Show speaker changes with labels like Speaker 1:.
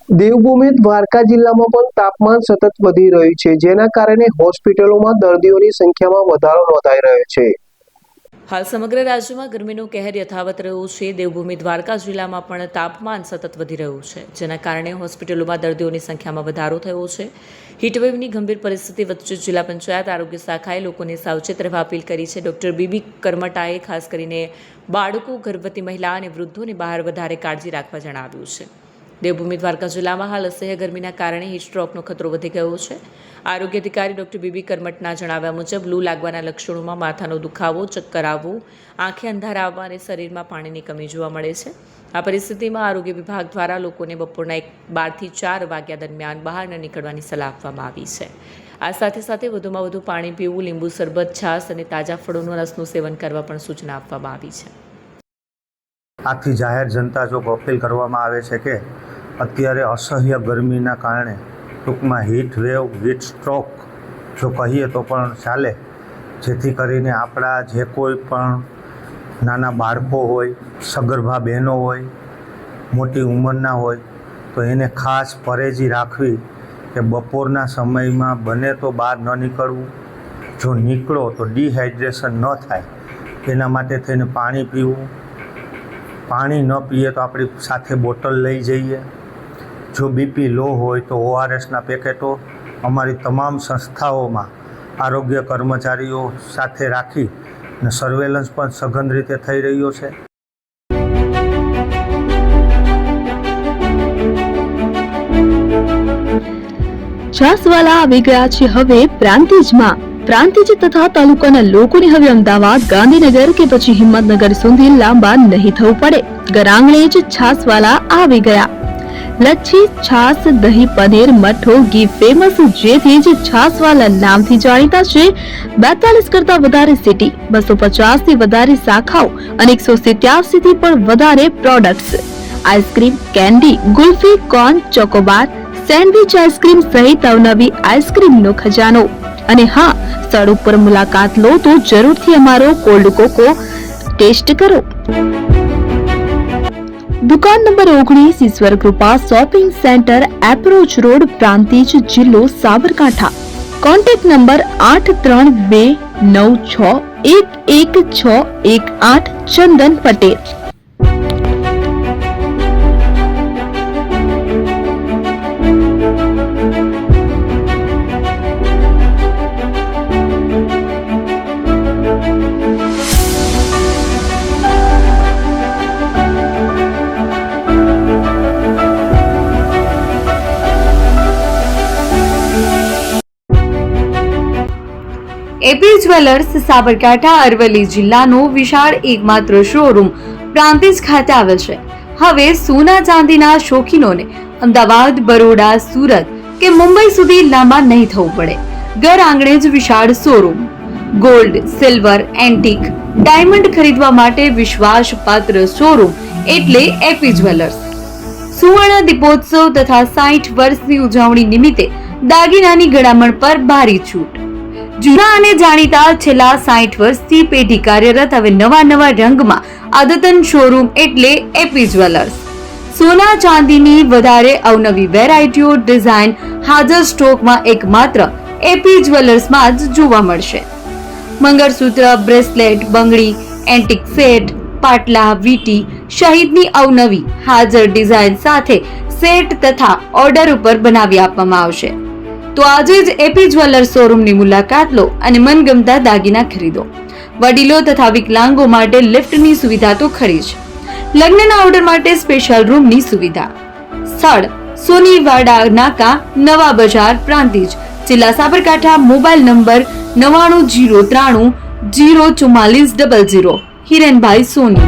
Speaker 1: દેવભૂમિ દ્વારકા જિલ્લામાં પણ તાપમાન સતત વધી રહ્યું છે, જેના કારણે હોસ્પિટલોમાં દર્દીઓની સંખ્યામાં વધારો નોંધાઈ રહ્યો છે.
Speaker 2: હાલ સમગ્ર રાજ્યમાં ગરમીનો કહેર યથાવત રહ્યો છે. દેવભૂમિ દ્વારકા જિલ્લામાં પણ તાપમાન સતત વધી રહ્યું છે, જેના કારણે હોસ્પિટલોમાં દર્દીઓની સંખ્યામાં વધારો થયો છે. હીટવેવની ગંભીર પરિસ્થિતિ વચ્ચે જિલ્લા પંચાયત આરોગ્ય શાખાએ લોકોને સાવચેત રહેવા અપીલ કરી છે. ડોક્ટર બીબી કરમટાએ ખાસ કરીને બાળકો, ગર્ભવતી મહિલા અને વૃદ્ધોને બહાર વધારે કાળજી રાખવા જણાવ્યું છે. દેવભૂમિ દ્વારકા જિલ્લામાં હાલ અસહ્ય ગરમીના કારણે હીટસ્ટ્રોકનો ખતરો વધી ગયો છે. આરોગ્ય અધિકારી ડોક્ટર બીબી કરમટના જણાવ્યા મુજબ લૂ લાગવાના લક્ષણોમાં માથાનો દુખાવો, ચક્કર આવવું, આંખે અંધારા આવવા અને શરીરમાં પાણીની કમી જોવા મળે છે. આ પરિસ્થિતિમાં આરોગ્ય વિભાગ દ્વારા લોકોને બપોરના 12 થી 4 વાગ્યા દરમિયાન બહાર ન નીકળવાની સલાહ આપવામાં આવી છે. આ સાથે સાથે વધુમાં વધુ પાણી પીવું, લીંબુ શરબત, છાશ અને તાજા ફળોના રસનું સેવન કરવા પણ સૂચના આપવામાં આવી છે.
Speaker 3: આથી જાહેર જનતા જો અપીલ કરવામાં આવે છે કે અત્યારે અસહ્ય ગરમીના કારણે ટૂંકમાં હીટ વેવ, હીટ સ્ટ્રોક જો કહીએ તો પણ ચાલે, જેથી કરીને આપણા જે કોઈ પણ નાના બાળકો હોય, સગર્ભા બહેનો હોય, મોટી ઉંમરના હોય તો એને ખાસ પરેજી રાખવી કે બપોરના સમયમાં બને તો બહાર ન નીકળવું. જો નીકળો તો ડિહાઇડ્રેશન ન થાય એના માટે થઈને પાણી પીવું. પાણી ન પીએ તો આપણી સાથે બોટલ લઈ જઈએ. જો બીપી લો હોય તો ORSના પેકેટો અમારી તમામ સંસ્થાઓમાં આરોગ્ય કર્મચારીઓ સાથે રાખી અને સર્વેલન્સ પણ સઘન રીતે થઈ રહ્યો છે.
Speaker 4: છાસવાલા આવી ગયા છે હવે પ્રાંતિજમાં. પ્રાંતિજ તથા તાલુકાના લોકોને હવે અમદાવાદ, ગાંધીનગર કે પછી હિંમતનગર સુધી લાંબા નહીં થવું પડે. ઘરઆંગણે જ છાસવાલા આવી ગયા. લચ્છી, છાસ, દહીં, પનીર, મઠો, ઘી ફેમસ, જેથી જ છાસવાલા નામથી જાણીતા છે. 42 કરતા વધારે સિટી, 250 થી વધારે શાખાઓ અને 187 થી પણ વધારે products. Ice cream, candy, kulfi, corn, Chocobar, sandwich ice cream સહિત અવનવી આઈસ્ક્રીમનો ખજાનો. અને હા, સ્થળ ઉપર મુલાકાત લો તો જરૂરથી અમારો કોલ્ડ કોકો ટેસ્ટ કરો. દુકાન number 19, Ishwar Krupa shopping centre, approach road, Prantij, જિલ્લો Sabarkantha. Contact number 8329611618. Chandan Patel.
Speaker 5: AP jewellers Sabarkantha Aravalli જિલ્લાનો વિશાળ એકમાત્ર શોરૂમ પ્રાંતિજ ખાતે આવેલ છે. હવે સોના ચાંદીના શોખીનોને અમદાવાદ, બરોડા, સુરત કે મુંબઈ સુધી લાંબા નહીં થવું પડે. ઘર આંગણે જ વિશાળ showroom. Gold, silver, antique, diamond ખરીદવા માટે વિશ્વાસપાત્ર શોરૂમ એટલે એપી જ્વેલર્સ. સુવર્ણ દીપોત્સવ તથા 60 વર્ષની ઉજવણી નિમિત્તે દાગીનાની ગળામણ પર ભારી છૂટ. જૂના અને જાણીતા છેલ્લા 60 વર્ષથી પેઢી કાર્યરત હવે નવા રંગમાં અદ્યતન શોરૂમ એટલે એપી જ્વેલર્સ. સોના ચાંદીની વધારે અવનવી વેરાયટીઓ, ડિઝાઇન હાજર સ્ટોકમાં એકમાત્ર એપી જ્વેલર્સમાં જ જોવા મળશે. મંગળસૂત્ર, બ્રેસલેટ, બંગડી, એન્ટિક સેટ, પાટલા, વીટી સહિતની અવનવી હાજર ડિઝાઇન સાથે સેટ તથા ઓર્ડર ઉપર બનાવી આપવામાં આવશે. તો આજે જ એપી જ્વેલર્સ શોરૂમની મુલાકાત લો અને મનગમતા દાગીના ખરીદો. વડીલો તથા વિકલાંગો માટે લિફ્ટની સુવિધા તો ખરી જ. લગ્નના ઓર્ડર માટે સ્પેશિયલ રૂમની સુવિધા. સ્થળ સોનીવાડા નાકા, નવા બજાર, પ્રાંતિજ, જિલ્લા સાબરકાંઠા. Mobile number 9903004400. હિરેનભાઈ સોની.